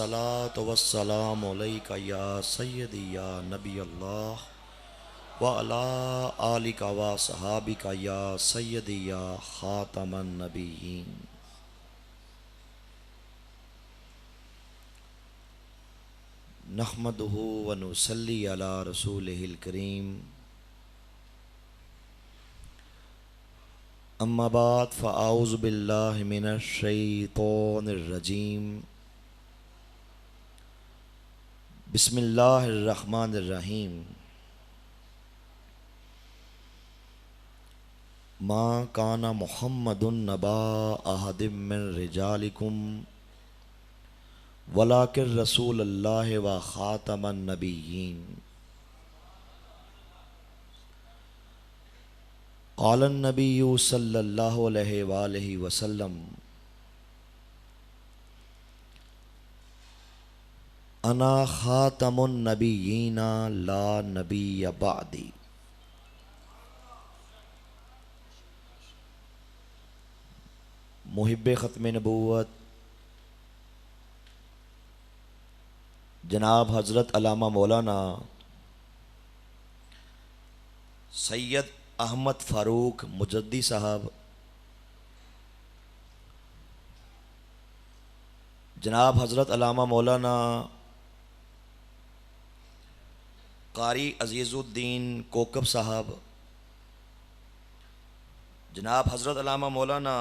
अस्सलातु वस्सलामु अलैका या सय्यदी या नबी अल्लाह व अला आलिका व सहाबिका या सय्यदी या खातमन नबीयीन। नहमदुहु व नुसल्ली अला रसूलिहिल करीम। अम्मा बाद फ़अऊज़ु बिल्लाहि मिनश शैतानिर रजीम। बिस्मिल्लाहिर रहमानिर रहीम। मा काना मुहम्मदुन नबा अहदिम मिन रिजालिकुम वलाकिन रसूलुल्लाहि व खातमन नबिय्यीन। क़ालन नबिय्यु सल्लल्लाहु अलैहि वसल्लम अना खातमुन नबिय्यीना ला नबिय्य बअदी। मुहिब्बे ख़त्म नबूवत जनाब हज़रत अल्लामा मौलाना सैयद अहमद फ़ारूक मुजद्दी साहब, जनाब हज़रत अल्लामा मौलाना कारी अज़ीज़ुद्दीन कोकब साहब, जनाब हज़रत अल्लामा मौलाना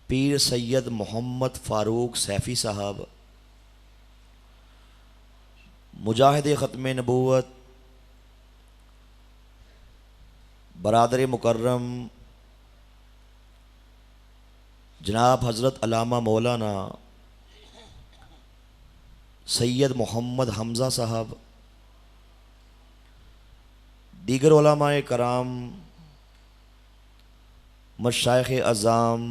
पीर सैयद मोहम्मद फ़ारूक सैफ़ी साहब, मुजाहिद ख़त्म नबूवत बरादर मुकर्रम जनाब हज़रत अल्लामा मौलाना सैयद मोहम्मद हमज़ा साहब, दीगर उलमाए कराम, मशाइख़ अज़ाम,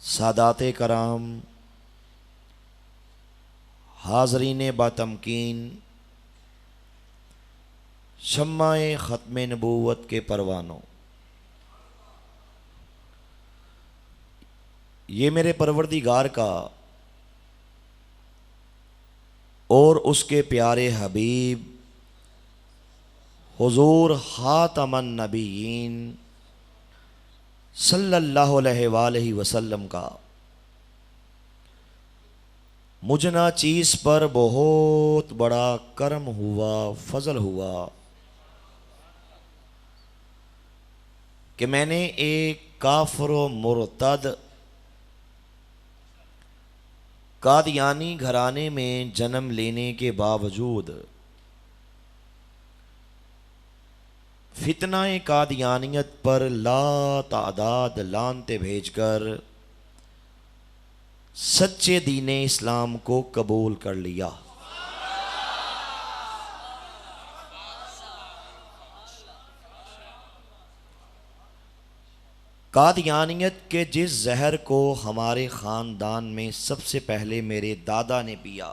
सादाते कराम, हाज़रीन बातमकीन, शम्माए ख़त्म नबूवत के परवानों, ये मेरे परवरदिगार का और उसके प्यारे हबीब हुज़ूर ख़ातमन नबिय्यीन सल्लल्लाहु अलैहि वसल्लम का मुझ नाचीज़ पर बहुत बड़ा करम हुआ, फ़ज़ल हुआ कि मैंने एक काफ़िर व मुर्तद कादियानी घराने में जन्म लेने के बावजूद फितनाए कादियानियत पर ला तादाद लानते भेजकर सच्चे दीने इस्लाम को कबूल कर लिया। कादियानियत के जिस जहर को हमारे ख़ानदान में सबसे पहले मेरे दादा ने पिया,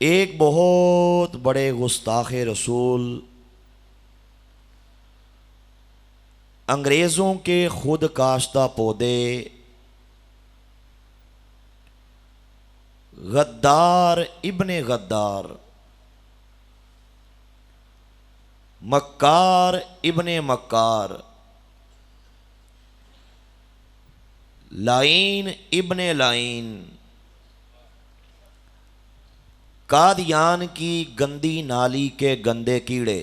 एक बहुत बड़े गुस्ताख़ रसूल अंग्रेज़ों के खुद काश्ता पौधे गद्दार इब्ने गद्दार, मक्कार इब्ने मक्कार, लाइन इब्ने लाइन, कादियान की गंदी नाली के गंदे कीड़े,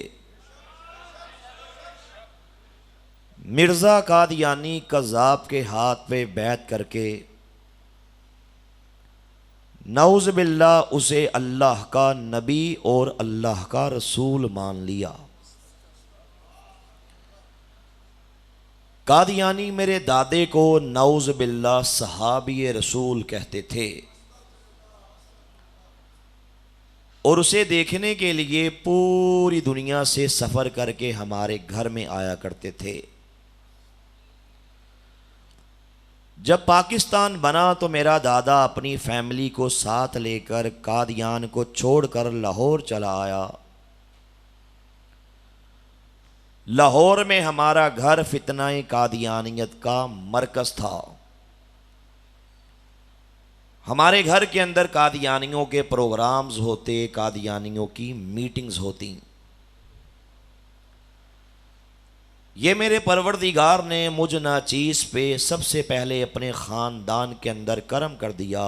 मिर्ज़ा कादियानी कज़्ज़ाब के हाथ पे बैत करके नऊज़ बिल्लाह उसे अल्लाह का नबी और अल्लाह का रसूल मान लिया। कादियानी मेरे दादे को नऊज़ बिल्लाह सहाबी रसूल कहते थे और उसे देखने के लिए पूरी दुनिया से सफ़र करके हमारे घर में आया करते थे। जब पाकिस्तान बना तो मेरा दादा अपनी फैमिली को साथ लेकर कादियान को छोड़कर लाहौर चला आया। लाहौर में हमारा घर फितनाए कादियानियत का मरकज था। हमारे घर के अंदर कादियानियों के प्रोग्राम्स होते, कादियानियों की मीटिंग्स होती। ये मेरे परवरदिगार ने मुझ नाचीज़ पे सबसे पहले अपने ख़ानदान के अंदर करम कर दिया।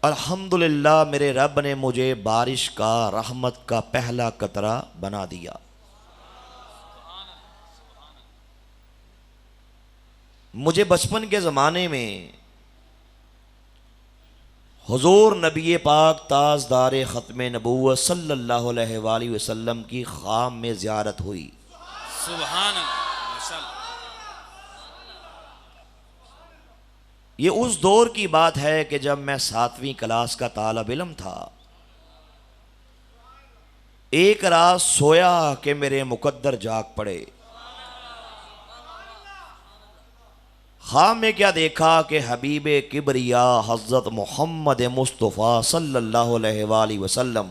अल्हम्दुलिल्लाह मेरे रब ने मुझे बारिश का, रहमत का पहला कतरा बना दिया। मुझे बचपन के ज़माने में हुज़ूर नबी पाक ताजदार ख़त्म नबूवत सल्लल्लाहु अलैहि वसल्लम की ख़ाम में ज़ियारत हुई। सुभान अल्लाह। ये उस दौर की बात है कि जब मैं 7वीं क्लास का तालिब इल्म था। एक रात सोया कि मेरे मुकद्दर जाग पड़े। ख़ाम में क्या देखा कि हबीब किबरिया हज़रत मोहम्मद मुस्तफ़ा सल्लल्लाहु अलैहि वसल्लम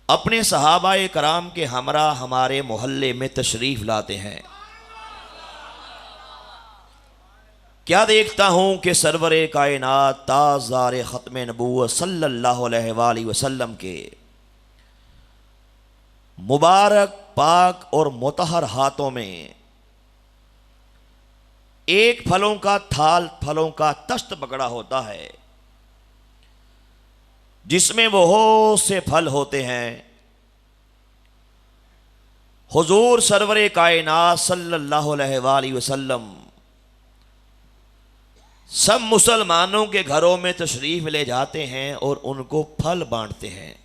अपने सहाबाए कराम के हमरा हमारे मोहल्ले में तशरीफ़ लाते हैं। क्या देखता हूँ कि सरवरे कायनात ताज़दार ख़त्म नबूवत सल्लल्लाहु अलैहि वसल्लम के मुबारक, पाक और मुतहर हाथों में एक फलों का थाल, फलों का तश्त पकड़ा होता है, जिसमें बहुत से फल होते हैं। हुजूर सरवरे कायनात सल्लल्लाहु अलैहि वसल्लम सब मुसलमानों के घरों में तशरीफ ले जाते हैं और उनको फल बांटते हैं।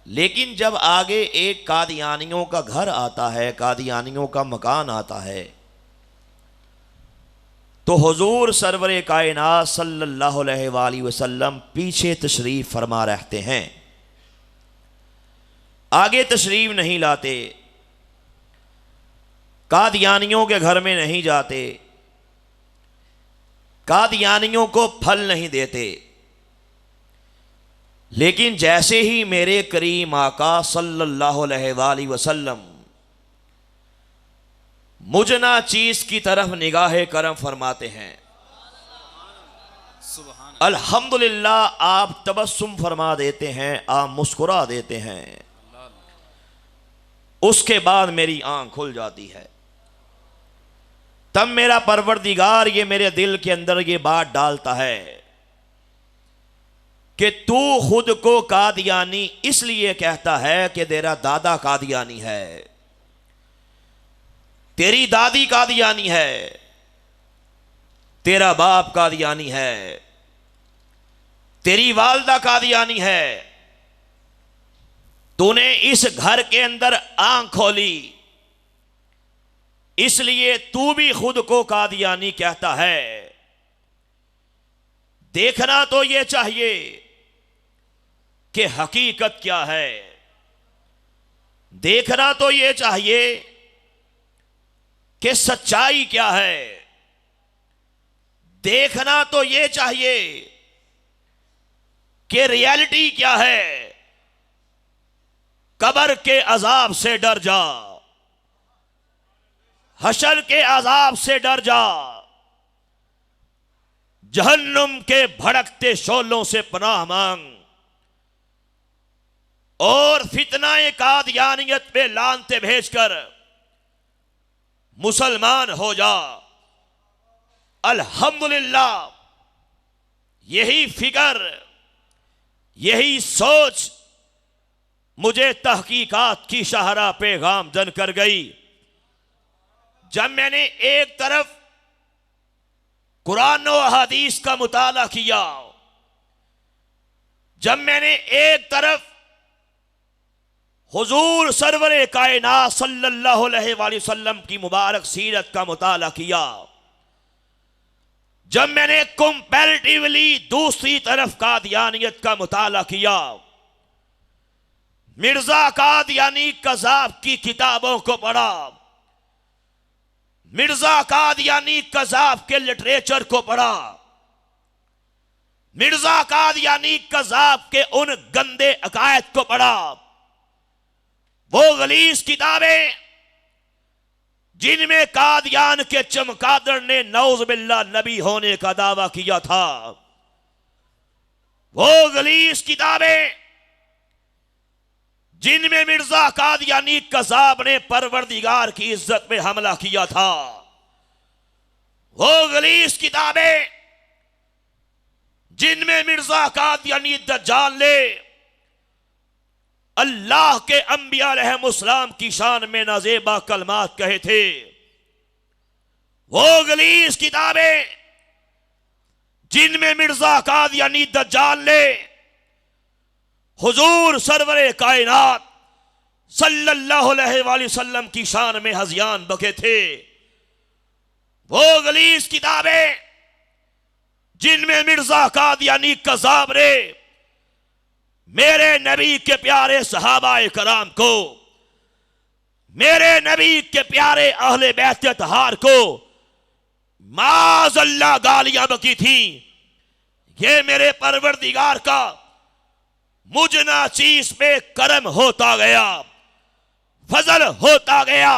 लेकिन जब आगे एक कादियानियों का घर आता है, कादियानियों का मकान आता है, तो हुजूर सरवरे कायनात सल्लल्लाहु अलैहि वसल्लम पीछे तशरीफ फरमा रहते हैं, आगे तशरीफ नहीं लाते, कादियानियों के घर में नहीं जाते, कादियानियों को फल नहीं देते। लेकिन जैसे ही मेरे करीम आका सल्लल्लाहु अलैहि वसल्लम मुझ नाचीज़ की तरफ निगाहे करम फरमाते हैं, सुभान अल्हम्दुलिल्लाह आप तबस्सुम फरमा देते हैं, आप मुस्कुरा देते हैं। उसके बाद मेरी आंख खुल जाती है। तब मेरा परवरदिगार ये मेरे दिल के अंदर ये बात डालता है कि तू खुद को कादियानी इसलिए कहता है कि तेरा दादा कादियानी है, तेरी दादी कादियानी है, तेरा बाप कादियानी है, तेरी वालदा कादियानी है। तूने इस घर के अंदर आंख खोली, इसलिए तू भी खुद को कादियानी कहता है। देखना तो यह चाहिए कि हकीकत क्या है, देखना तो यह चाहिए कि सच्चाई क्या है, देखना तो यह चाहिए कि रियलिटी क्या है। कब्र के अजाब से डर जा, हशर के अजाब से डर जा, जहन्नुम के भड़कते शोलों से पनाह मांग और फितनाए कादियानियत पे लानते भेजकर मुसलमान हो जा। अल्हम्दुलिल्लाह यही फिक्र, यही सोच मुझे तहकीकात की शाहरा पे गामजन कर गई। जब मैंने एक तरफ कुरान और हदीस का मुताला किया, जब मैंने एक तरफ हुजूर सरवरे कायनात सल्लल्लाहु अलैहि वसल्लम की मुबारक सीरत का मुताला किया, जब मैंने कंपैरेटिवली दूसरी तरफ कादियानियत का मुताला किया, मिर्जा कादियानी कज़ाब की किताबों को पढ़ा, मिर्जा कादियानी कज़ाब के लिटरेचर को पढ़ा, मिर्जा कादियानी कज़ाब के उन गंदे अकायद को पढ़ा, वो गलीज किताबें जिनमें कादियान के चमगादड़ ने नौज़ बिल्लाह नबी होने का दावा किया था, वो गलीज किताबें जिनमें मिर्जा कादियानी कज़ाब ने परवरदिगार की इज्जत में हमला किया था, वो गलीज किताबें जिनमें मिर्जा कादियानी दज्जाल ने अल्लाह के अंबिया अलैहिमुस्सलाम की शान में नाजेबा कलमात कहे थे, वो गलीज किताबें जिनमें मिर्जा कादियानी दज्जाल ने हुजूर सरवरे कायनात सल्लल्लाहु अलैहि वसल्लम की शान में हज़ियान बके थे, वो गलीज किताबें जिनमें मिर्जा कादियानी कज़ाब ने मेरे नबी के प्यारे सहाबाए कराम को, मेरे नबी के प्यारे अहले बैत तहार को माज़अल्लाह गालियां बकी थी। ये मेरे परवरदिगार का मुझ नाचीज पे करम होता गया, फजल होता गया।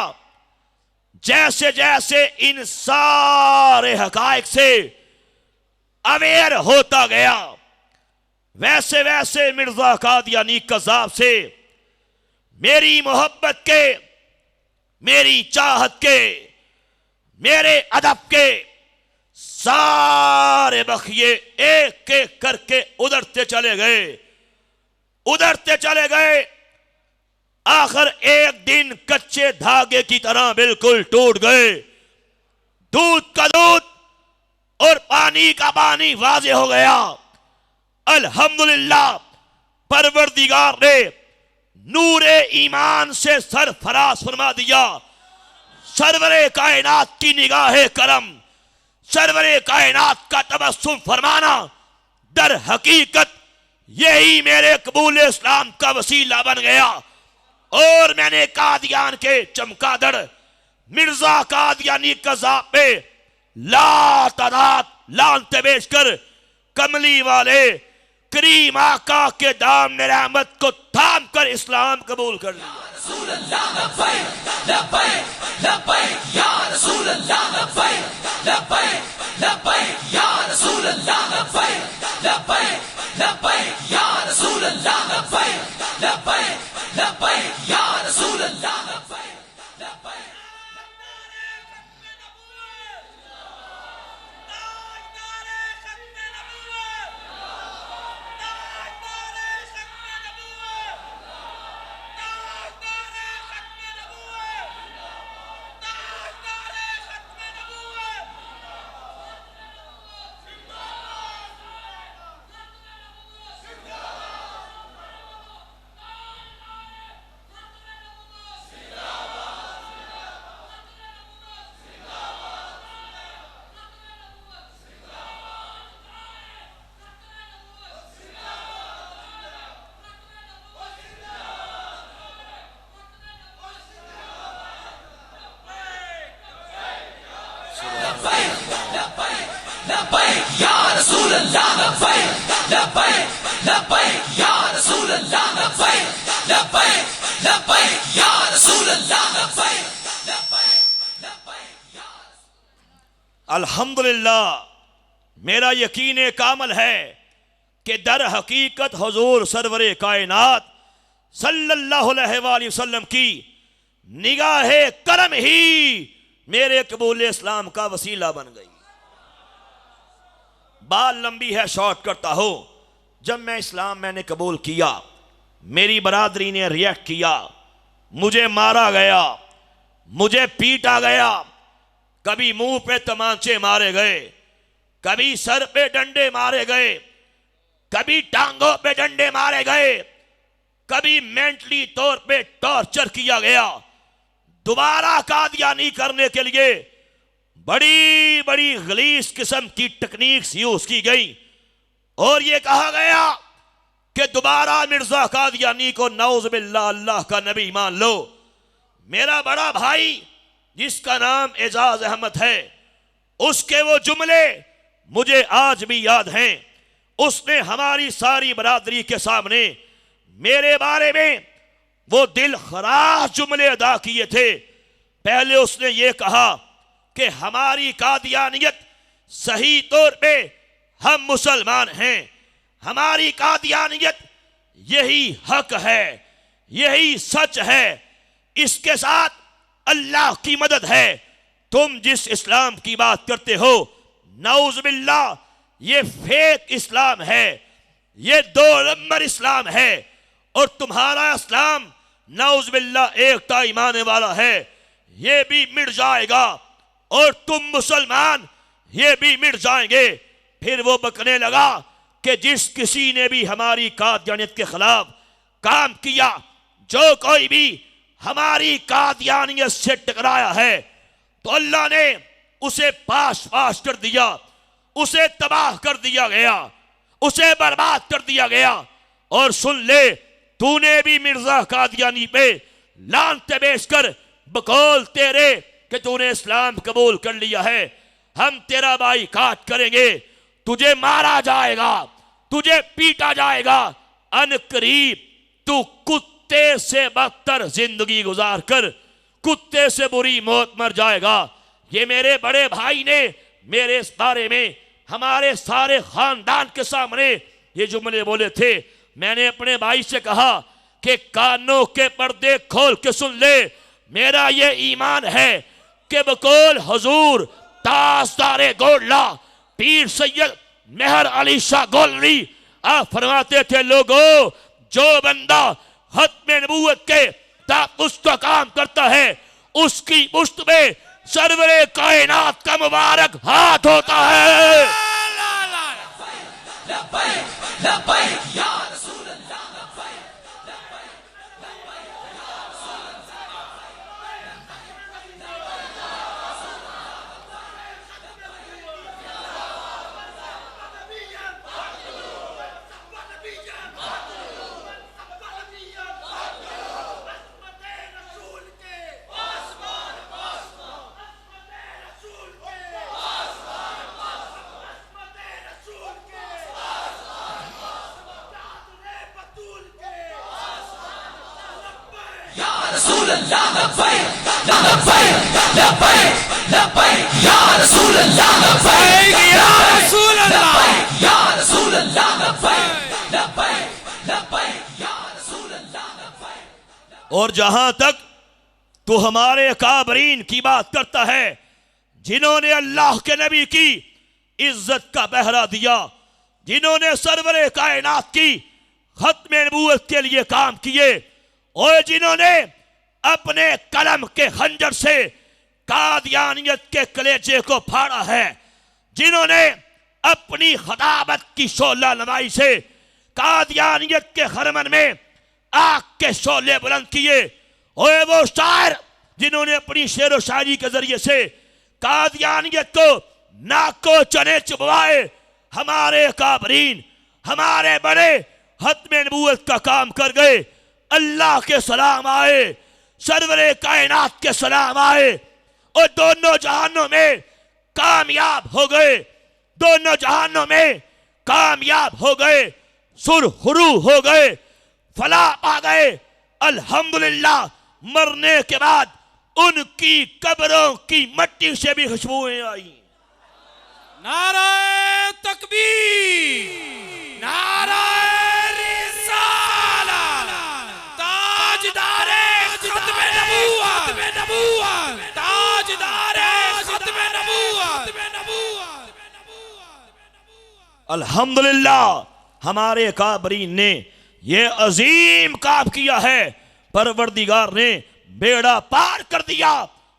जैसे जैसे इन सारे हकायक से अवेयर होता गया, वैसे वैसे मिर्जा कादियानी कज़ाब से मेरी मोहब्बत के, मेरी चाहत के, मेरे अदब के सारे बखिए एक एक करके उधरते चले गए, उधरते चले गए। आखिर एक दिन कच्चे धागे की तरह बिल्कुल टूट गए। दूध का दूध और पानी का पानी वाज़े हो गया। अल्हम्दुलिल्लाह, परवरदिगार ने नूरे ईमान से सरफराज फरमा दिया। सरवरे कायनात की निगाहे करम, सरवरे कायनात का तबस्सुम फरमाना दर हकीकत यही मेरे कबूल इस्लाम का वसीला बन गया। और मैंने कादियान के चमगादड़ मिर्जा कादियानी कज़ाब पे लातादाद लानते बेचकर कमली वाले करीम आका के दाम रहमत को थाम कर इस्लाम कबूल कर लिया। अल्हम्दुलिल्लाह, मेरा यकीन कामल है कि दर हकीकत हुजूर सरवरे कायनात सल्लल्लाहु अलैहि वसल्लम की निगाहे करम ही मेरे कबूल इस्लाम का वसीला बन गई। बात लंबी है, शॉर्ट करता हो। जब मैं इस्लाम मैंने कबूल किया, मेरी बरादरी ने रिएक्ट किया, मुझे मारा गया, मुझे पीटा गया, कभी मुंह पे तमाचे मारे गए, कभी सर पे डंडे मारे गए, कभी टांगों पे डंडे मारे गए, कभी मेंटली तौर पे टॉर्चर किया गया। दोबारा कादियानी करने के लिए बड़ी बड़ी गलीज किस्म की टेक्निक्स यूज की गई और यह कहा गया कि दोबारा मिर्जा कादियानी को नौज़ बिल्लाह अल्लाह का नबी मान लो। मेरा बड़ा भाई जिसका नाम एजाज अहमद है, उसके वो जुमले मुझे आज भी याद हैं। उसने हमारी सारी बरादरी के सामने मेरे बारे में वो दिल खराश जुमले अदा किए थे। पहले उसने ये कहा कि हमारी कादियानियत सही तौर पे हम मुसलमान हैं, हमारी कादियानियत यही हक है, यही सच है, इसके साथ अल्लाह की मदद है। तुम जिस इस्लाम की बात करते हो नऊज़ बिल्लाह ये फेक इस्लाम है, ये 2 नंबर इस्लाम है, और तुम्हारा इस्लाम नऊज़ बिल्लाह एकता ईमान वाला है, ये भी मिट जाएगा, और तुम मुसलमान ये भी मिट जाएंगे। फिर वो बकने लगा कि जिस किसी ने भी हमारी कादियानियत के खिलाफ काम किया, जो कोई भी हमारी कादियानियत से टकराया है, तो अल्लाह ने उसे पाश पाश कर दिया, उसे तबाह कर दिया गया, उसे बर्बाद कर दिया गया। और सुन ले, तूने भी मिर्जा कादियानी पे लानते बेचकर बकौल तेरे कि तूने इस्लाम कबूल कर लिया है, हम तेरा बाईकाट करेंगे, तुझे मारा जाएगा, तुझे पीटा जाएगा, अनकरीब तू कुत्ते से बदतर जिंदगी गुजार कर कुत्ते से बुरी मौत मर जाएगा। ये मेरे बड़े भाई ने मेरे इस बारे में हमारे सारे खानदान के सामने ये जुमले बोले थे। मैंने अपने भाई से कहा कि कानों के पर्दे खोल के सुन ले, मेरा ये ईमान है कि बकौल हुजूर ताजदारे गोल्ला पीर सैयद मेहर अली शाह गोलरी आप फरमाते थे, लोगों जो बंदा खत्म नबूवत के ताक़ुस का काम करता है उसकी मुश्त में सरवरे कायनात का मुबारक हाथ होता है। और जहां तक तू हमारे काबरीन की बात करता है जिन्होंने अल्लाह के नबी की इज्जत का पहरा दिया, जिन्होंने सरवरे कायनात की खत्म नबूवत के लिए काम किए, और जिन्होंने अपने कलम के खंजर से कादियानियत के कलेजे को फाड़ा है, जिन्होंने अपनी खिताबत की शोला नमाई से कादियानियत के खरमन में आग के शोले बुलंद किए, और वो शायर जिन्होंने अपनी शेर व शायरी के जरिए से कादियानियत को नाको चने चुभवाए, हमारे काबरीन हमारे बड़े खत्म नबूवत का काम कर गए। अल्लाह के सलाम आए, सरवरे कायनात के सलाम आए, और दोनों जहानों में कामयाब हो गए, दोनों जहानों में कामयाब हो गए, सुरखरू हो गए, फलाह पा गए। अल्हम्दुलिल्लाह मरने के बाद उनकी कब्रों की मट्टी से भी खुशबुएं आई। नाराए तकबीर, नाराए रिसालत, ताजदारे खत्म नबूवत, ताजदारे खत्म नबूवत। अल्हम्दुलिल्लाह हमारे काबरीन ने ये अजीम काम किया है, परवरदिगार ने बेड़ा पार कर दिया,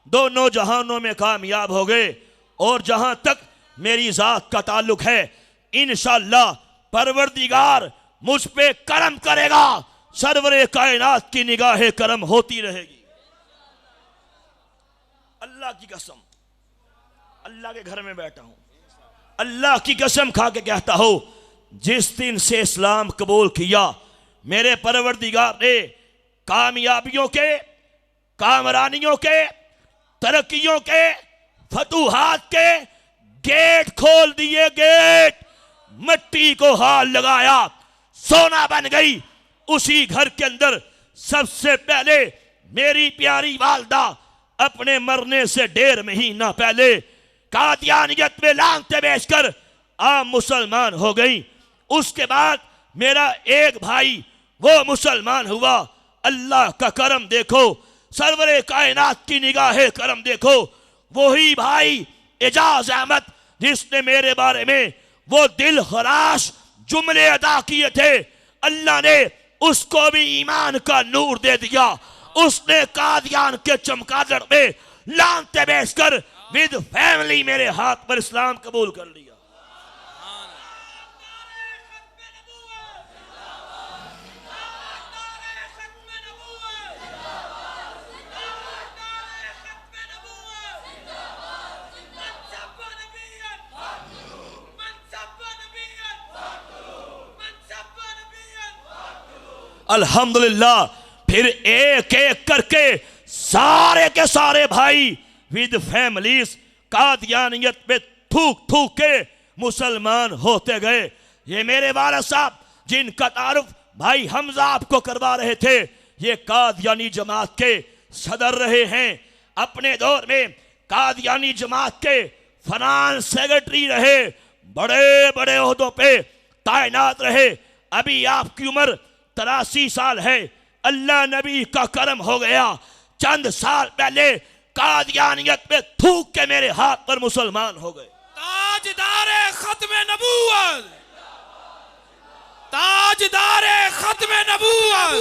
दोनों जहानों में कामयाब हो गए। और जहां तक मेरी जात का ताल्लुक है, इंशाअल्लाह परवरदिगार मुझ पे करम करेगा, सरवरे कायनात की निगाहे करम होती रहेगी। अल्लाह की कसम, अल्लाह के घर में बैठा हूं, अल्लाह की कसम खा के कहता हूं, जिस दिन से इस्लाम कबूल किया मेरे परवरदिगार ने कामयाबियों के, कामरानियों के, तरक्कियों के, फतूहात के गेट खोल दिए। गेट मिट्टी को हाथ लगाया, सोना बन गई। उसी घर के अंदर सबसे पहले मेरी प्यारी वालदा अपने मरने से 1.5 महीना पहले कादियानियत में लानते बेचकर आम मुसलमान हो गई। उसके बाद मेरा एक भाई वो मुसलमान हुआ। अल्लाह का करम देखो, सरवरे कायनात की निगाहे करम देखो। वही भाई एजाज अहमद जिसने मेरे बारे में वो दिल खराश जुमले अदा किए थे, अल्लाह ने उसको भी ईमान का नूर दे दिया। उसने कादियान के चमगादड़ में लानते बेचकर विद फैमिली मेरे हाथ पर इस्लाम कबूल कर लिया। अल्हम्दुलिल्लाह, फिर एक एक करके सारे के सारे भाई विद फैमिलीज कादियानियत में थूक थूक के मुसलमान होते गए। ये मेरे वालिद साहब जिनका तारुफ भाई हमजा आपको करवा रहे थे, ये कादियानी जमात के सदर रहे हैं। अपने दौर में कादियानी जमात के फाइनेंस सेक्रेटरी रहे, बड़े बड़े ओहदों पे तैनात रहे। अभी आपकी उम्र 83 साल है। अल्लाह नबी का करम हो गया, चंद साल पहले कादियानियत में थूक के मेरे हाथ पर मुसलमान हो गए। ताजदारे खत्मे नबूवत, ताजदारे खत्मे नबूवत,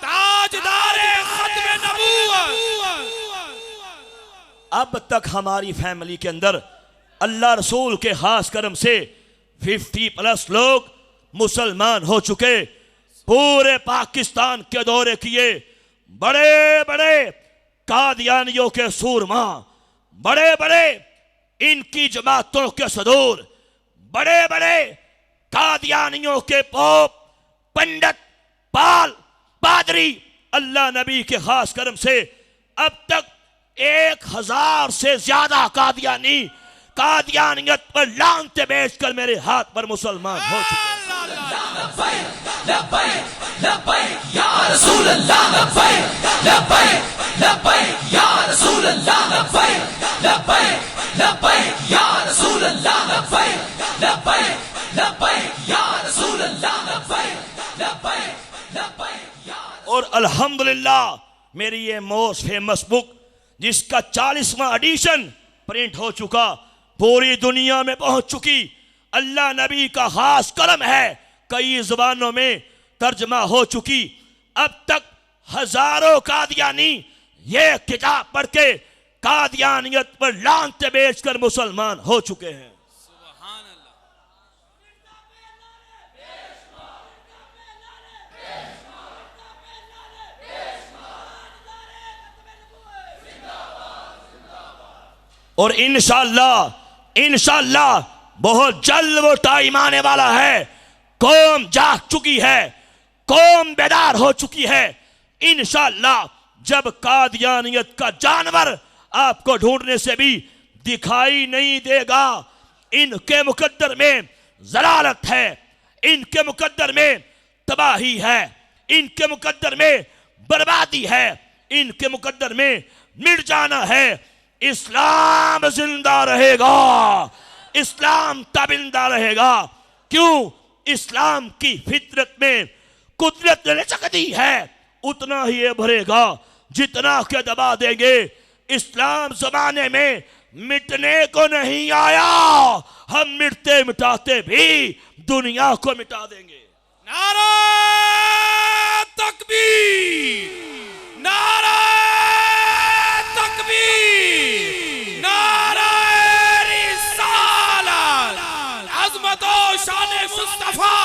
ताजदारे खत्मे नबूवत। अब तक हमारी फैमिली के अंदर अल्लाह रसूल के खास करम से 50+ लोग मुसलमान हो चुके। पूरे पाकिस्तान के दौरे किए, बड़े बड़े कादियानियों के सूरमा, बड़े बड़े इनकी जमातों के सदूर, बड़े बड़े कादियानियों के पोप, पंडित, पाल, पादरी, अल्लाह नबी के खास करम से अब तक 1000 से ज्यादा कादियानी कादियानियत पर लानते बेचकर मेरे हाथ पर मुसलमान हो चुके। और अल्हम्दुलिल्लाह मेरी ये मोस्ट फेमस बुक जिसका 40वां एडिशन प्रिंट हो चुका, पूरी दुनिया में पहुंच चुकी। अल्लाह नबी का खास करम है, कई जुबानों में तर्जमा हो चुकी। अब तक हजारों कादियानी ये किताब पढ़ के कादियानियत पर लानते बेचकर मुसलमान हो चुके हैं। और इंशाअल्लाह बहुत जल्द वो टाइम आने वाला है, कौम जाग चुकी है, कौम बेदार हो चुकी है। इंशाअल्लाह जब कादियानियत का जानवर आपको ढूंढने से भी दिखाई नहीं देगा, इनके मुकद्दर में जलालत है, इनके मुकद्दर में तबाही है, इनके मुकद्दर में बर्बादी है, इनके मुकद्दर में मिट जाना है। इस्लाम जिंदा रहेगा, इस्लाम ताबिंदा रहेगा। क्यों? इस्लाम की फितरत में कुदरत ने लचक दी है, उतना ही ये भरेगा जितना के दबा देंगे। इस्लाम जमाने में मिटने को नहीं आया, हम मिटते मिटाते भी दुनिया को मिटा देंगे। नारा तकबीर, नारा तकबीर, नारा रिसालत, अज़मत और शान मुस्तफा।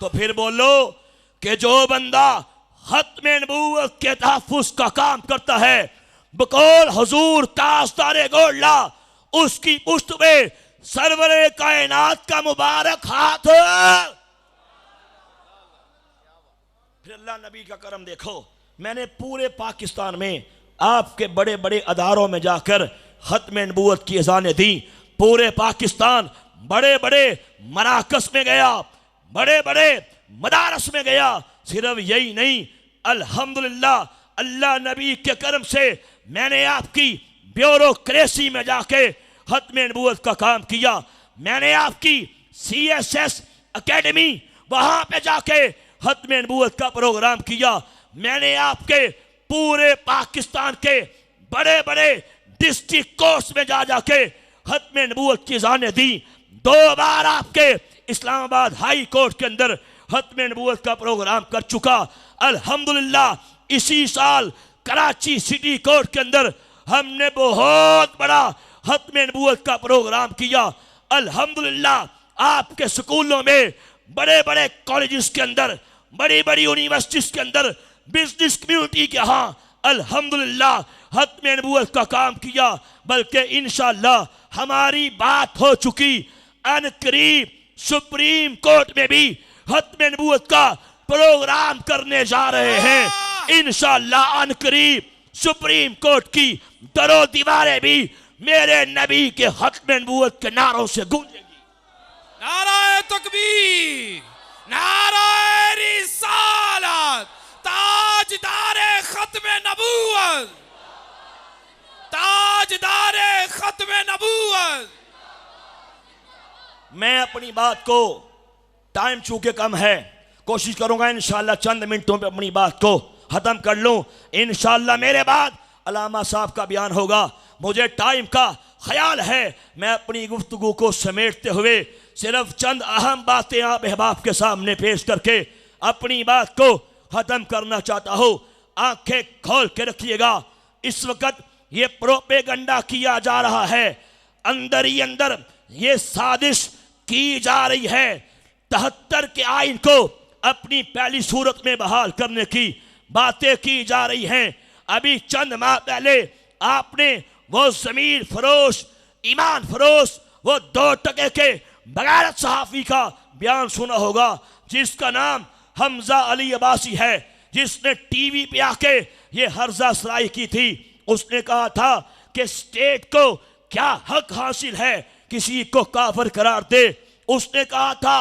तो फिर बोलो कि जो बंदा खत्मे नबूवत के तहफ़्फ़ुज़ का काम करता है, बकौल हुजूर ताजदारे गोल्ला, उसकी पुश्त में सरवरे कायनात का मुबारक हाथ। फिर अल्लाह नबी का करम देखो, मैंने पूरे पाकिस्तान में आपके बड़े बड़े अदारों में जाकर खत्मे नबूवत की अज़ानें दी। पूरे पाकिस्तान बड़े बड़े मराकस में गया, बड़े बड़े मदारस में गया। सिर्फ यही नहीं, अल्हम्दुलिल्लाह अल्लाह नबी के करम से मैंने आपकी ब्यूरोक्रेसी में जाके खत्म नबूवत का काम किया। मैंने आपकी CSS एकेडमी वहां पे जाके खत्म नबूवत का प्रोग्राम किया। मैंने आपके पूरे पाकिस्तान के बड़े बड़े डिस्ट्रिक्ट कोर्ट्स में जाके खत्म नबूवत की जाने दी। 2 बार आपके इस्लामाबाद हाई कोर्ट के अंदर खत्म नबूवत का प्रोग्राम कर चुका। अल्हम्दुलिल्लाह इसी साल कराची सिटी कोर्ट के अंदर हमने बहुत बड़ा खत्म नबूवत का प्रोग्राम किया। अल्हम्दुलिल्लाह आपके स्कूलों में, बड़े बड़े कॉलेजेस के अंदर, बड़ी बड़ी यूनिवर्सिटीज के अंदर, बिजनेस कम्युनिटी के यहाँ अल्हम्दुलिल्लाह खत्म नबूवत का काम किया। बल्कि इंशाअल्लाह हमारी बात हो चुकी, अनकरीब सुप्रीम कोर्ट में भी खत्म नबूवत का प्रोग्राम करने जा रहे हैं। इंशाअल्लाह अनकरीब सुप्रीम कोर्ट की दरो दीवारें भी मेरे नबी के खत्म नबूवत के नारों से गूंजेंगी। नाराए तकबीर, नाराए रिसालत, ताजदारे खत्म नबूवत, ताजदारे खत्म नबूवत। मैं अपनी बात को, टाइम चूंकि कम है, कोशिश करूंगा इंशाअल्लाह चंद मिनटों में अपनी बात को खत्म कर लूं। इंशाअल्लाह मेरे बाद अलामा साहब का बयान होगा। मुझे टाइम का ख्याल है, मैं अपनी गुफ्तगू को समेटते हुए सिर्फ चंद अहम बातें आप अहबाब के सामने पेश करके अपनी बात को खत्म करना चाहता हूँ। आंखें खोल के रखिएगा, इस वक्त ये प्रोपेगंडा किया जा रहा है, अंदर ही अंदर ये साजिश की जा रही है 73 के आइन को अपनी पहली सूरत में बहाल करने की बातें की जा रही हैं। अभी चंद माह पहले आपने वो ज़मीर फरोश, ईमान फरोश, वो 2 टके के बगैरत सहाफ़ी का बयान सुना होगा, जिसका नाम हमजा अली अब्बासी है, जिसने टीवी पे आके ये हर्जा सराई की थी। उसने कहा था कि स्टेट को क्या हक हासिल है किसी को काफिर करार दे। उसने कहा था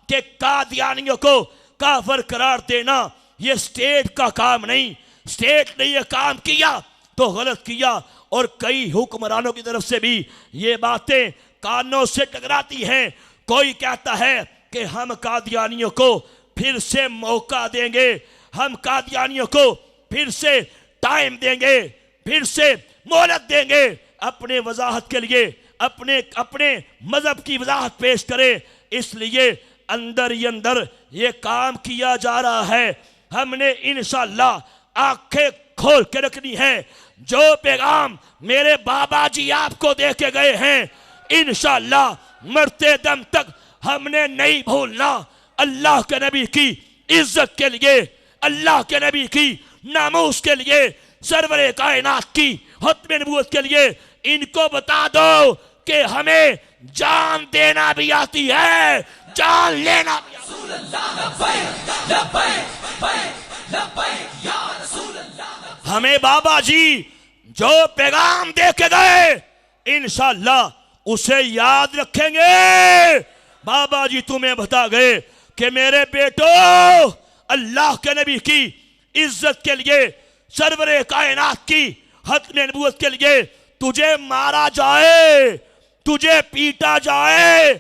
कि कादियानियों को काफिर करार देना ये स्टेट का काम नहीं, स्टेट ने ये काम किया तो गलत किया। और कई हुक्मरानों की तरफ से भी ये बातें कानों से टकराती हैं। कोई कहता है कि हम कादियानियों को फिर से मौका देंगे, हम कादियानियों को फिर से टाइम देंगे, फिर से मोहलत देंगे अपने वजाहत के लिए, अपने अपने मजहब की वजाहत पेश करें। इसलिए अंदर ही अंदर ये काम किया जा रहा है। हमने इंशाअल्लाह आंखें खोल के रखनी है। जो पैगाम मेरे बाबा जी आपको दे के गए हैं, इंशाअल्लाह मरते दम तक हमने नहीं भूलना। अल्लाह के नबी की इज्जत के लिए, अल्लाह के नबी की नामूस के लिए, सरवरे कायनात की खत्म नबूवत के लिए इनको बता दो कि हमें जान देना भी आती है, जान लेना भी हमें बाबा जी जो पैगाम दे के गए इंशाअल्लाह उसे याद रखेंगे। बाबा जी तुम्हें बता गए कि मेरे बेटो, अल्लाह के नबी की इज्जत के लिए, सरवरे कायनात की खत्म नबूवत के लिए तुझे मारा जाए, तुझे पीटा जाए,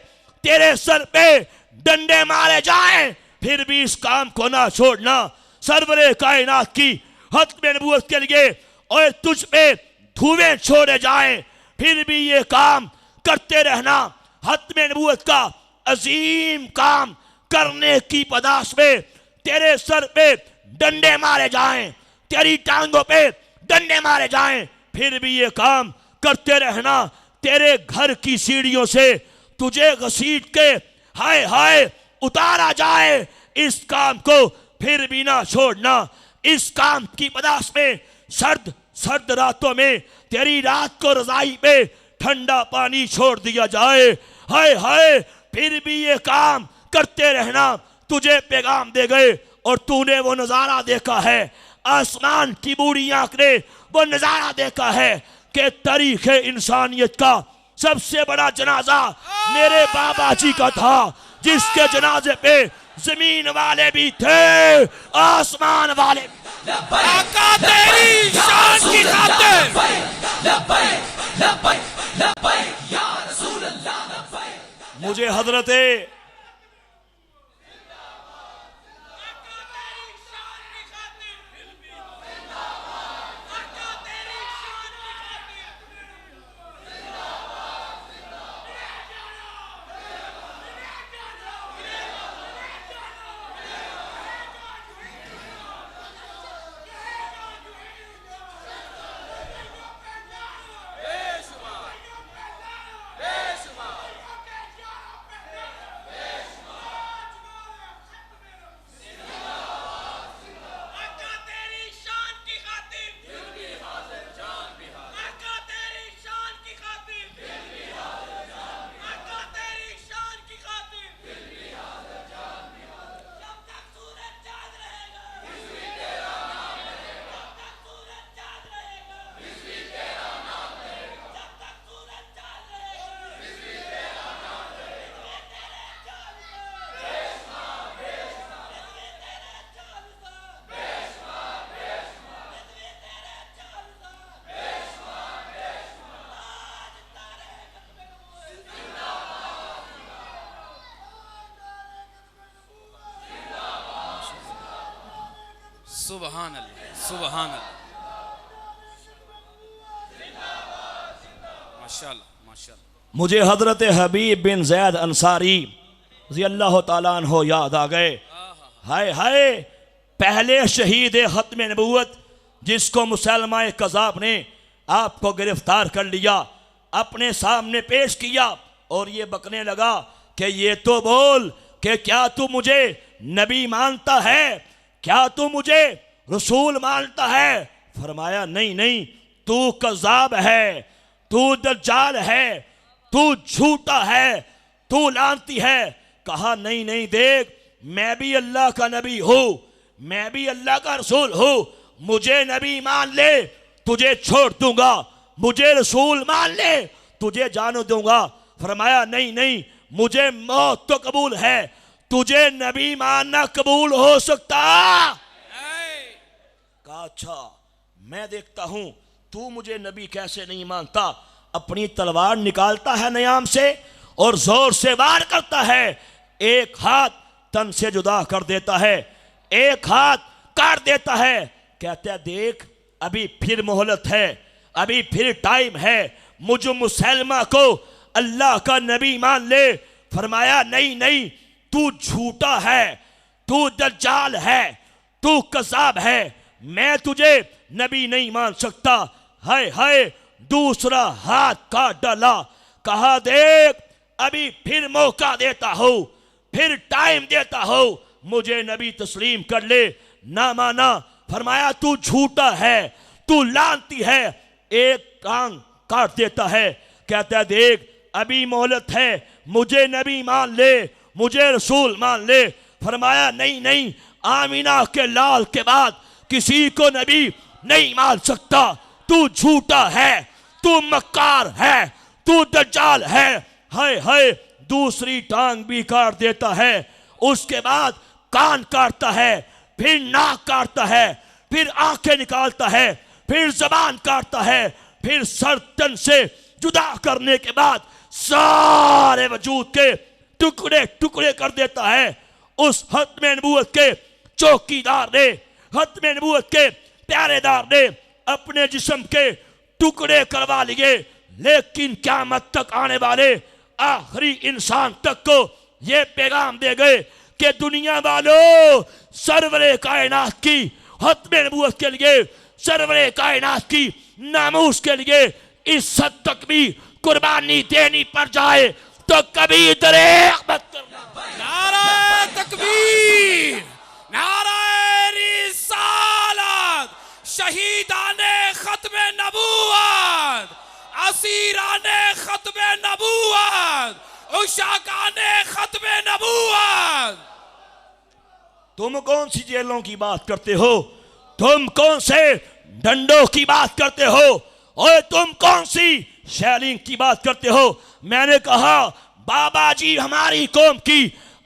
तेरे सर पे डंडे मारे जाए, फिर भी इस काम को ना छोड़ना। सरवरे कायनात की खत्म नबूवत के लिए और तुझ पे धुएं छोड़े जाए, फिर भी ये काम करते रहना। खत्म नबूवत का अजीम काम करने की पदाश में तेरे सर पे डंडे मारे जाएं, तेरी टांगों पे डंडे मारे जाएं, फिर भी ये काम करते रहना। तेरे घर की सीढ़ियों से तुझे घसीट के हाय हाय उतारा जाए, इस काम को फिर भी ना छोड़ना। इस काम की पदाश में सर्द सर्द रातों में तेरी रात को रजाई पे ठंडा पानी छोड़ दिया जाए, हाय हाय फिर भी ये काम करते रहना। तुझे पैगाम दे गए और तूने वो नजारा देखा है, आसमान की बूढ़ी आंख ने वो नजारा देखा है कि तारीख इंसानियत का सबसे बड़ा जनाजा मेरे बाबा जी का था, जिसके जनाजे पे जमीन वाले भी थे, आसमान वाले भी। आका तेरी शान की खातिर मुझे हजरते सुभान अल्लाह, सुभान अल्लाह, माशाअल्लाह माशाअल्लाह। मुझे हजरत हबीब बिन जैद अंसारी रज़ी अल्लाह ताला अन्हो याद आ गए। हाय हाय, पहले शहीद खत्म नबूवत जिसको मुसलमान कज़ाब ने आपको गिरफ्तार कर लिया, अपने सामने पेश किया और ये बकने लगा कि ये तो बोल कि क्या तू मुझे नबी मानता है, क्या तू मुझे रसूल मानता है? फरमाया नहीं नहीं, तू कज़ाब है, तू दज्जाल है, तू झूठा है, तू लानती है। कहा नहीं नहीं, देख मैं भी अल्लाह का नबी हूं, मैं भी अल्लाह का रसूल हूं, मुझे नबी मान ले तुझे छोड़ दूंगा, मुझे रसूल मान ले तुझे जान दूंगा। फरमाया नहीं नहीं, मुझे मौत तो कबूल है, तुझे नबी मानना कबूल हो सकता? कहा अच्छा मैं देखता हूं तू मुझे नबी कैसे नहीं मानता। अपनी तलवार निकालता है नयाम से और जोर से वार करता है, एक हाथ तन से जुदा कर देता है, एक हाथ काट देता है। कहता है देख अभी फिर मोहलत है, अभी फिर टाइम है, मुझ मुसलमा को अल्लाह का नबी मान ले। फरमाया नहीं नहीं, तू झूठा है, तू दज्जाल है, तू कज़ाब है, मैं तुझे नबी नहीं मान सकता। हाय हाय, दूसरा हाथ काट डाला। कहा देख अभी फिर मौका देता हूं, फिर टाइम देता हूं, मुझे नबी तस्लीम कर ले। ना माना। फरमाया तू झूठा है, तू लानती है, एक टांग काट देता है। कहता है देख अभी मोहलत है, मुझे नबी मान ले, मुझे रसूल मान ले। फरमाया नहीं नहीं, आमीना के लाल के बाद किसी को नबी नहीं मान सकता, तू झूठा है, तू मक्कार है, तू दज्जाल है। हाय हाय, दूसरी टांग भी काट देता है। उसके बाद कान काटता है, फिर नाक काटता है, फिर आंखें निकालता है, फिर जबान काटता है, फिर सर तन से जुदा करने के बाद सारे वजूद के टुकड़े टुकड़े कर देता है। उस खत्म नबूवत के चौकीदार ने, खत्म नबूवत के प्यारेदार ने अपने जिस्म के टुकड़े करवा लिए, लेकिन क़यामत तक आने वाले आखिरी इंसान तक को यह पैगाम दे गए कि दुनिया वालों, सरवरे कायनात की खत्म नबूवत के लिए, सरवरे कायनात की नामूस के लिए इज्जत तक भी कुर्बानी देनी पड़ जाए तो कभी दरेक मत करना। नारे तकबीर, नारे रिसालत, शहीदाने खत्मे नबूवत, असीराने खत्मे नबूवत, उशाकाने खत्मे नबूवत। तुम कौन सी जेलों की बात करते हो? तुम कौन से डंडों की बात करते हो? और तुम कौन सी शेयरिंग की बात करते हो। मैंने कहा बाबा जी हमारी कौम की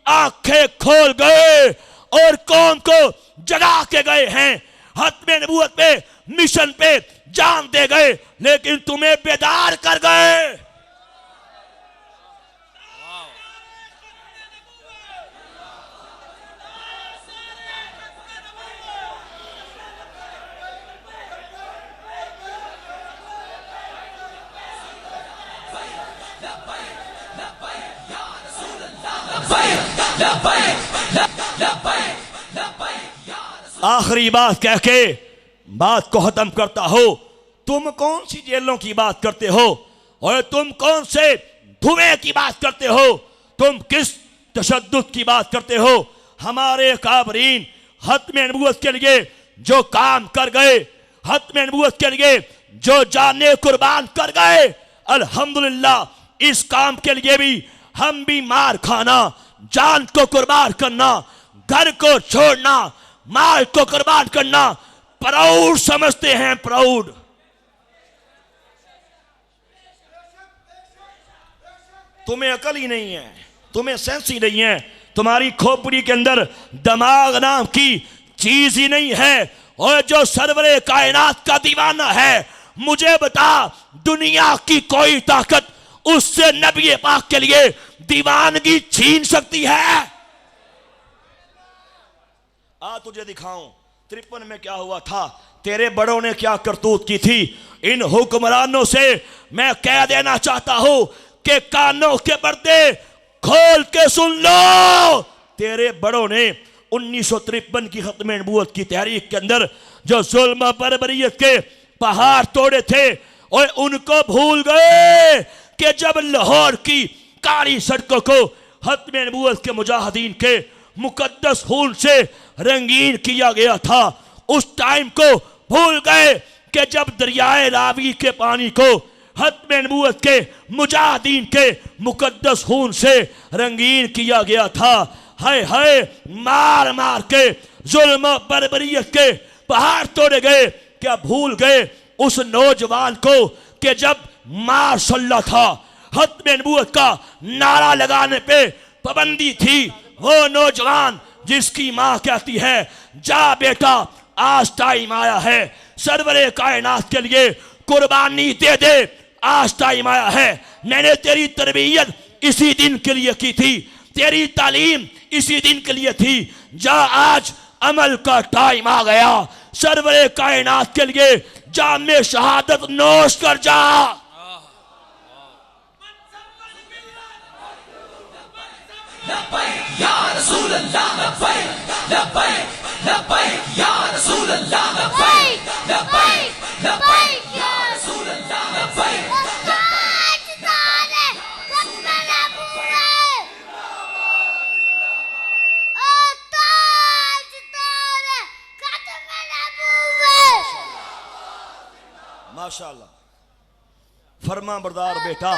आंखें खोल गए और कौम को जगा के गए हैं। हत्मे नबूवत पे मिशन पे जान दे गए, लेकिन तुम्हें बेदार कर गए। आखिरी बात कह के बात को खत्म करता हो। तुम कौन सी जेलों की बात करते हो और तुम कौन से धुएं की बात करते हो? तुम किस तशद्दुद की बात करते हो? हमारे काबरीन खत्मे नबूवत के लिए जो काम कर गए, खत्मे नबूवत के लिए जो जाने कुर्बान कर गए, अल्हम्दुलिल्लाह इस काम के लिए भी हम भी मार खाना, जान को कुर्बान करना, घर को छोड़ना, माल को कुर्बान करना प्राउड समझते हैं। प्राउड। तुम्हें अकल ही नहीं है, तुम्हें सेंस ही नहीं है, तुम्हारी खोपड़ी के अंदर दिमाग नाम की चीज ही नहीं है। और जो सरवरे कायनात का दीवाना है, मुझे बता दुनिया की कोई ताकत उससे नबी पाक के लिए दीवानगी छीन सकती है? आ तुझे दिखाऊं 53 में क्या हुआ था, तेरे बड़ों ने क्या करतूत की थी। इन हुक्मरानों से मैं कह देना चाहता हूं कि कानों के पर्दे खोल के सुन लो। तेरे बड़ों ने 1953 की खत्मे नबूवत की तहरीक के अंदर जो जुल्म बर्बरियत के पहाड़ तोड़े थे, और उनको भूल गए कि जब लाहौर की काली सड़कों को खत्मे नबूवत के मुजाहिदीन के मुकद्दस खून से रंगीन किया गया था, उस टाइम को भूल गए कि जब दरियाए रावी के पानी को खत्मे नबूवत के मुजाहिदीन के मुकद्दस खून से रंगीन किया गया था। हाय हाय मार मार के जुल्म बर्बरियत के पहाड़ तोड़े गए। क्या भूल गए उस नौजवान को कि जब माशाअल्लाह था, खत्मे नबूवत का नारा लगाने पे पाबंदी थी, वो नौजवान जिसकी माँ कहती है जा बेटा आज टाइम आया है, सरवरे कायनात के लिए कुर्बानी दे दे, आज टाइम आया है। मैंने तेरी तरबियत इसी दिन के लिए की थी, तेरी तालीम इसी दिन के लिए थी, जा आज अमल का टाइम आ गया, सरवरे कायनात के लिए जामे शहादत नोश कर जा। लब्बैक या रसूल अल्लाह, लब्बैक लब्बैक लब्बैक या रसूल अल्लाह, लब्बैक लब्बैक लब्बैक या रसूल अल्लाह, लब्बैक। माशाअल्लाह, फरमा बरदार बेटा।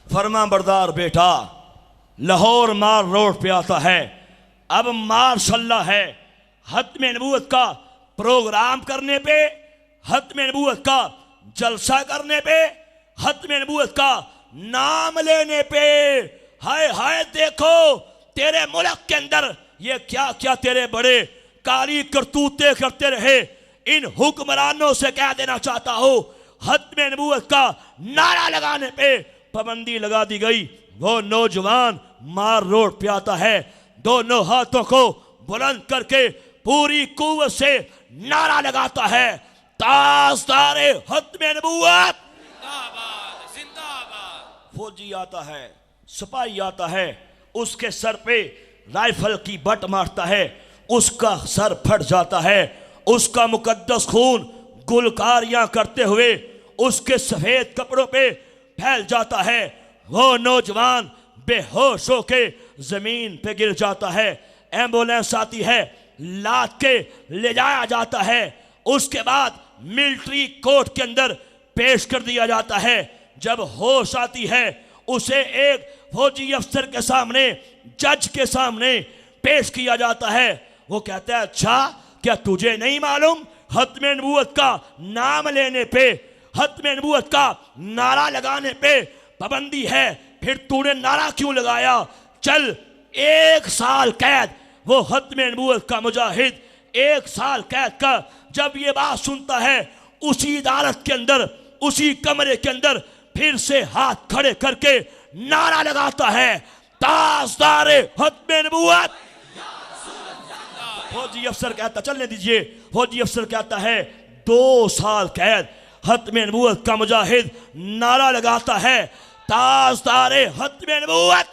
फरमा बरदार बेटा, लाहौर मार रोड पे आता है, अब माशाअल्लाह है खत्मे नबूवत का प्रोग्राम करने पे, खत्मे नबूवत का जलसा करने पे, खत्मे नबूवत का नाम लेने पे। हाय हाय देखो तेरे मुल्क के अंदर ये क्या क्या तेरे बड़े काली करतूते करते रहे। इन हुक्मरानों से कह देना चाहता हूं, खत्मे नबूवत का नारा लगाने पे पाबंदी लगा दी गई। वो नौजवान मार रोड पे आता है, दोनों हाथों को बुलंद करके पूरी कुव्वत से नारा लगाता है, ताजदारे खत्मे नबूवत जिंदाबाद जिंदाबाद। फौजी आता है, सिपाही आता है, उसके सर पे राइफल की बट मारता है, उसका सर फट जाता है, उसका मुकद्दस खून गुलकारियां करते हुए उसके सफेद कपड़ों पे फैल जाता है। वो नौजवान बेहोश होके जमीन पे गिर जाता है। एम्बुलेंस आती है, लाद के ले जाया जाता है। उसके बाद मिलिट्री कोर्ट के अंदर पेश कर दिया जाता है। जब होश आती है उसे एक फौजी अफसर के सामने, जज के सामने पेश किया जाता है। वो कहता है, अच्छा क्या तुझे नहीं मालूम खत्म नबूवत का नाम लेने पे, खत्म नबूवत का नारा लगाने पे पाबंदी है, फिर तूने नारा क्यों लगाया? चल 1 साल कैद। वो खत्म नबूवत का मुजाहिद 1 साल कैद का जब ये बात सुनता है, उसी अदालत के अंदर, उसी कमरे के अंदर फिर से हाथ खड़े करके नारा लगाता है, ताजदारे खत्म नबूवत। फौजी अफसर कहता, चलने दीजिए। फौजी अफसर कहता है 2 साल कैद। खत्म नबूवत का मुजाहिद नारा लगाता है, ताजदारे खत्म नबूवत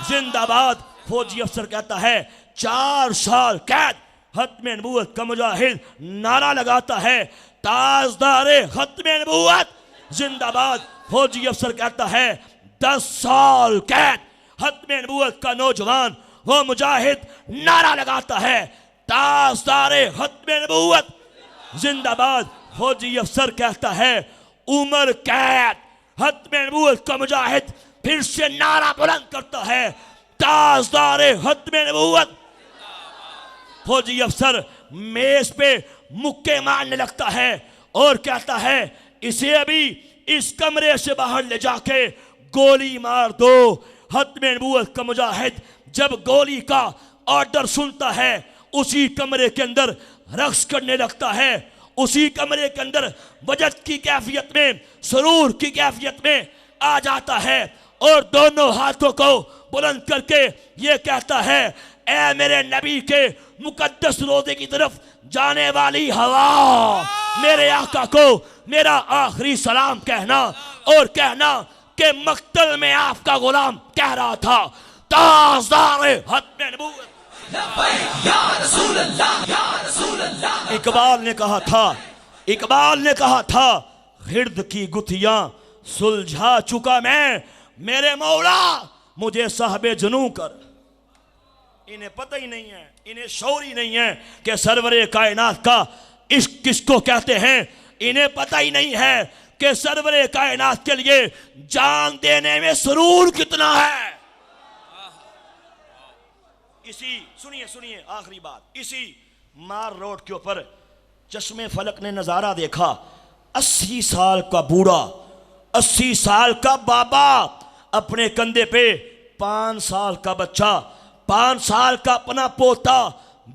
जिंदाबाद। फौजी अफसर कहता है 4 साल कैद। खत्म नबूवत का मुजाहिद नारा लगाता है, ताजदारे खत्म नबूवत जिंदाबाद। फौजी अफसर कहता है 10 साल कैद। खत्म नबूवत का नौजवान वो मुजाहिद नारा लगाता है, ताजदारे खत्म नबूवत जिंदाबाद। फौजी अफसर कहता है उम्र कैद। खत्म नबूवत का मुजाहिद फिर से नारा बुलंद करता है, ताजदारे खत्म नबूवत। फौजी अफसर मेज पे मुक्के मारने लगता है और कहता है, इसे अभी इस कमरे से बाहर ले जाके गोली मार दो। खत्म नबूवत का मुजाहिद जब गोली का ऑर्डर सुनता है, उसी कमरे के अंदर रक्स करने लगता है, उसी कमरे के अंदर वजद की कैफियत में, सुरूर की कैफियत में आ जाता है और दोनों हाथों को बुलंद करके ये कहता है, ऐ मेरे नबी के मुकद्दस रोज़े की तरफ जाने वाली हवा, मेरे आका को मेरा आखिरी सलाम कहना और कहना कि मक्तल में आपका गुलाम कह रहा था, ताजदार खत्म नबूवत। इकबाल ने कहा था, इकबाल ने कहा था, हिर्द की गुथियां सुलझा चुका मैं, मेरे मौला मुझे साहबे जुनू कर। इन्हें पता ही नहीं है, इन्हें शौर ही नहीं है कि सरवरे कायनात का इश्क किसको कहते हैं। इन्हें पता ही नहीं है कि सरवरे कायनात के लिए जान देने में सुरूर कितना है। इसी सुनिए सुनिए आखिरी बात, इसी मार रोड के ऊपर चश्मे फलक ने नजारा देखा। 80 साल का बूढ़ा, 80 साल का बाबा, अपने कंधे पे 5 साल का बच्चा, 5 साल का अपना पोता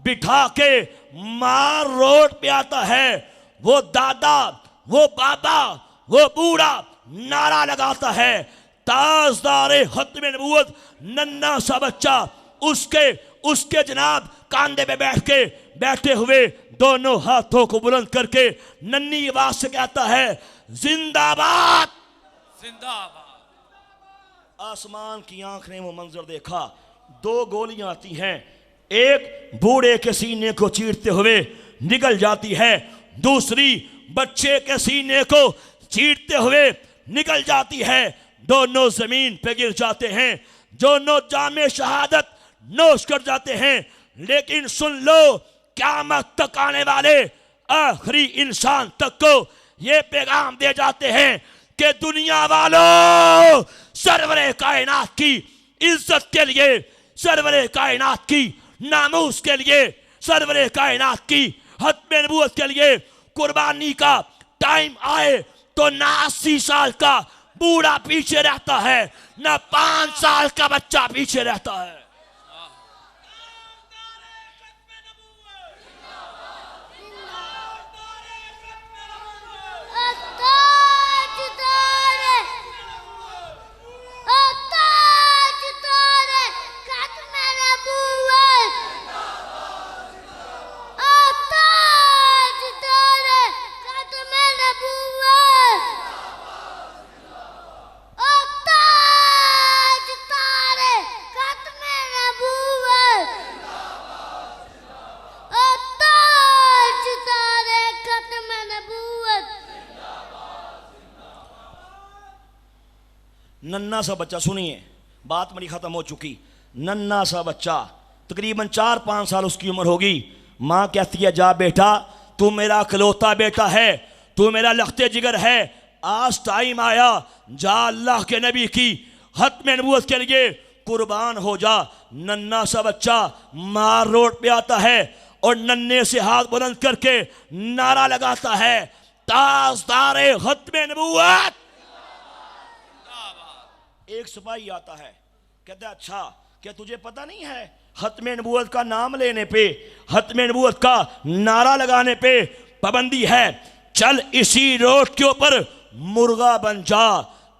बिठा के मार रोड पे आता है। वो दादा, वो बाबा, वो बूढ़ा नारा लगाता है, ताजदारे खत्म नबूवत। नन्ना सा बच्चा उसके जनाब कांधे पे बैठे हुए दोनों हाथों को बुलंद करके नन्ही आवाज से कहता है, जिंदाबाद जिंदाबाद। आसमान की आंख ने वो मंजर देखा, 2 गोलियां आती हैं, एक बूढ़े के सीने को चीरते हुए निकल जाती है, दूसरी बच्चे के सीने को चीरते हुए निकल जाती है। दोनों जमीन पे गिर जाते हैं, दोनों जामे शहादत नोश कर जाते हैं। लेकिन सुन लो, क़यामत तक आने वाले आखिरी इंसान तक को ये पैगाम दे जाते हैं कि दुनिया वालों, सरवरे कायनात की इज्जत के लिए, सरवरे कायनात की नामूस के लिए, सरवरे कायनात की खत्म नबूवत के लिए कुर्बानी का टाइम आए तो ना 80 साल का बूढ़ा पीछे रहता है, ना 5 साल का बच्चा पीछे रहता है। नन्ना सा बच्चा, सुनिए बात मेरी खत्म हो चुकी, नन्ना सा बच्चा तकरीबन 4-5 साल उसकी उम्र होगी। माँ कहती है जा बेटा तू मेरा इकलौता बेटा है, तू मेरा लखते जिगर है, आज टाइम आया, जा अल्लाह के नबी की खत्म नबूवत के लिए कुर्बान हो जा। नन्ना सा बच्चा मार रोड पे आता है और नन्हे से हाथ बुलंद करके नारा लगाता है ताजदारे खत्म नबूवत। एक सिपाही आता है, कहता है अच्छा क्या तुझे पता नहीं है खत्म नबूवत का नाम लेने पे, खत्म नबूवत का नारा लगाने पे पाबंदी है। चल इसी रोड के ऊपर मुर्गा बन जा,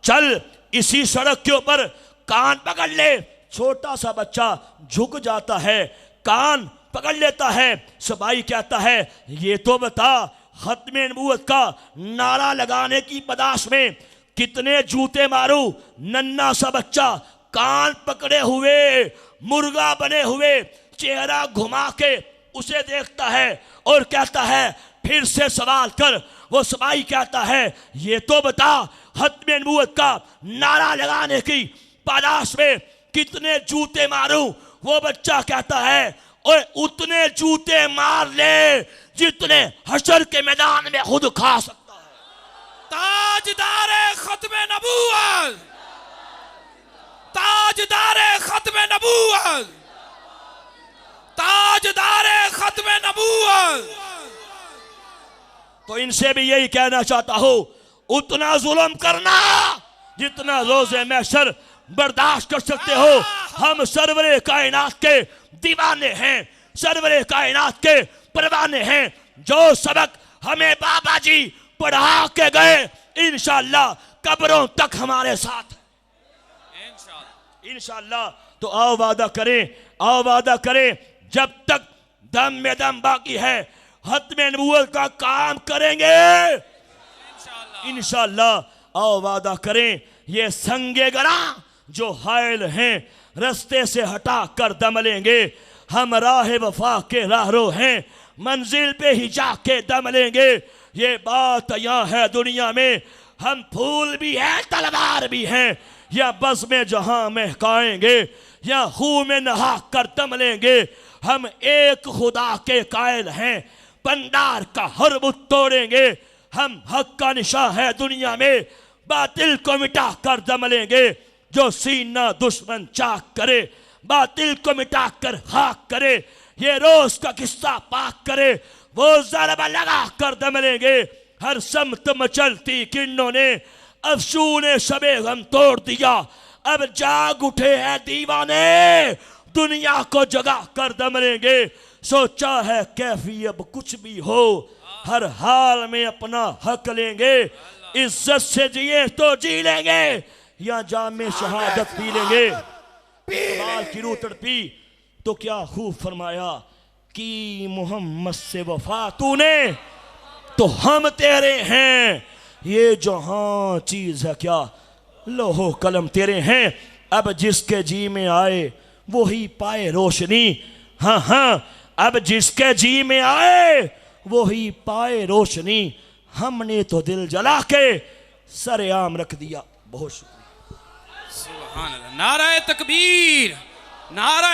चल इसी सड़क के ऊपर कान पकड़ ले। छोटा सा बच्चा झुक जाता है, कान पकड़ लेता है। सिपाही कहता है ये तो बता खत्म नबूवत का नारा लगाने की पदाश में कितने जूते मारूं। नन्ना सा बच्चा कान पकड़े हुए मुर्गा बने हुए चेहरा घुमा के उसे देखता है और कहता है फिर से सवाल कर। वो सिपाही कहता है ये तो बता खत्म नबूवत का नारा लगाने की पादाश में कितने जूते मारूं। वो बच्चा कहता है और उतने जूते मार ले जितने हशर के मैदान में खुद खा सकता है। ताजदारे खत्म नबूवत, ताजदारे खत्म नबूवत, ताजदारे खत्म नबूवत। तो इनसे भी यही कहना चाहता हूं उतना जुल्म करना जितना रोज़े महशर बर्दाश्त कर सकते हो। हम सरवरे कायनात के दीवाने हैं, सरवरे कायनात के परवाने हैं। जो सबक हमें बाबा जी पढ़ा के गए इंशाअल्लाह कब्रों तक हमारे साथ इंशाअल्लाह। तो आओ वादा करें, आओ वादा करें, जब तक दम में दम बाकी है खत्म नबूवत का काम करेंगे इंशाअल्लाह। आओ वादा करें ये संगे गरा जो हायल हैं रास्ते से हटा कर दम लेंगे। हम राह वफा के राहरो हैं, मंजिल पे ही जाके दम लेंगे। ये बात यहाँ है दुनिया में, हम फूल भी हैं तलवार भी हैं, या बस में जहां महकाएंगे या खूह में नहा कर दम लेंगे। हम एक खुदा के कायल हैं, पंडार का हर बुत तोड़ेंगे। हम हक का निशा है दुनिया में, बातिल को मिटा कर दम लेंगे। जो सीना दुश्मन चाक करे बातिल को मिटा कर खाक करे, ये रोज का किस्सा पाक करे, वो ज़रबा लगा कर दम लेंगे। हर समत मचलती किरणों ने अफसूने शबे गम तोड़ दिया, अब जाग उठे हैं दीवाने, दुनिया को जगा कर दम लेंगे। सोचा है कैफी अब कुछ भी हो, हर हाल में अपना हक लेंगे। इज्जत से जिए तो जी लेंगे, या जामे शहादत पी लेंगे। बाल की रूह तड़पी तो क्या खूब फरमाया कि मोहम्मद से वफा तूने तो हम तेरे हैं। ये जहां चीज है क्या लोहो कलम तेरे हैं। अब जिसके जी में आए वही पाए रोशनी, हाँ हाँ अब जिसके जी में आए वही पाए रोशनी। हमने तो दिल जला के सरेआम रख दिया। बहुत शुक्रिया। सुभान अल्लाह। नारा तकबीर, नारा